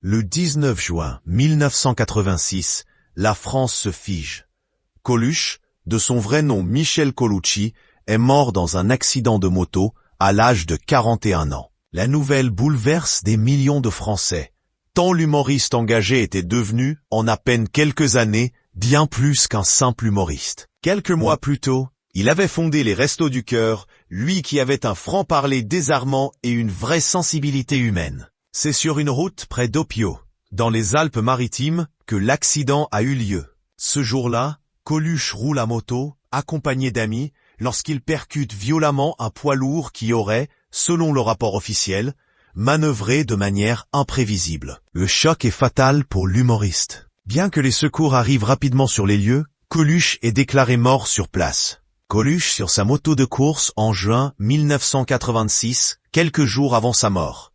Le 19 juin 1986, la France se fige. Coluche, de son vrai nom Michel Colucci, est mort dans un accident de moto à l'âge de 41 ans. La nouvelle bouleverse des millions de Français, tant l'humoriste engagé était devenu, en à peine quelques années, bien plus qu'un simple humoriste. Quelques mois plus tôt, il avait fondé les Restos du Cœur, lui qui avait un franc-parler désarmant et une vraie sensibilité humaine. C'est sur une route près d'Opio, dans les Alpes-Maritimes, que l'accident a eu lieu. Ce jour-là, Coluche roule à moto, accompagné d'amis, lorsqu'il percute violemment un poids lourd qui aurait, selon le rapport officiel, manœuvré de manière imprévisible. Le choc est fatal pour l'humoriste. Bien que les secours arrivent rapidement sur les lieux, Coluche est déclaré mort sur place. Coluche sur sa moto de course en juin 1986, quelques jours avant sa mort.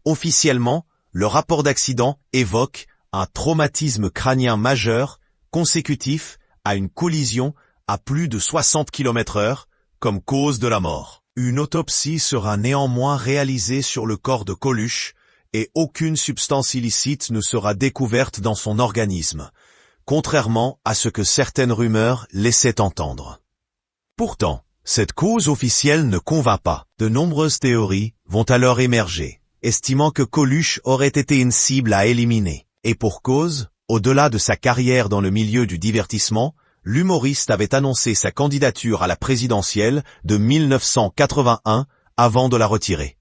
Officiellement, le rapport d'accident évoque un traumatisme crânien majeur, consécutif à une collision à plus de 60 km/h, comme cause de la mort. Une autopsie sera néanmoins réalisée sur le corps de Coluche, et aucune substance illicite ne sera découverte dans son organisme, contrairement à ce que certaines rumeurs laissaient entendre. Pourtant, cette cause officielle ne convainc pas. De nombreuses théories vont alors émerger, estimant que Coluche aurait été une cible à éliminer. Et pour cause, au-delà de sa carrière dans le milieu du divertissement, l'humoriste avait annoncé sa candidature à la présidentielle de 1981 avant de la retirer.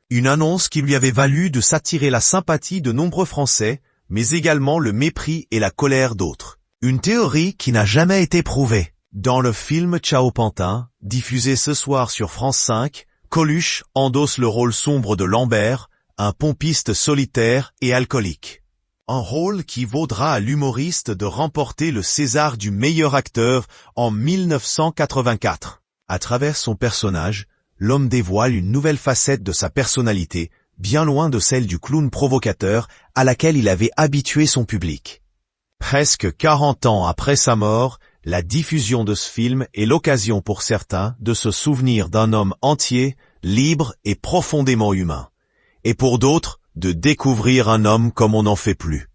Une annonce qui lui avait valu de s'attirer la sympathie de nombreux Français, mais également le mépris et la colère d'autres. Une théorie qui n'a jamais été prouvée. Dans le film Ciao Pantin, diffusé ce soir sur France 5, Coluche endosse le rôle sombre de Lambert, un pompiste solitaire et alcoolique. Un rôle qui vaudra à l'humoriste de remporter le César du meilleur acteur en 1984. À travers son personnage, l'homme dévoile une nouvelle facette de sa personnalité, bien loin de celle du clown provocateur à laquelle il avait habitué son public. Presque 40 ans après sa mort, la diffusion de ce film est l'occasion pour certains de se souvenir d'un homme entier, libre et profondément humain. Et pour d'autres, de découvrir un homme comme on n'en fait plus.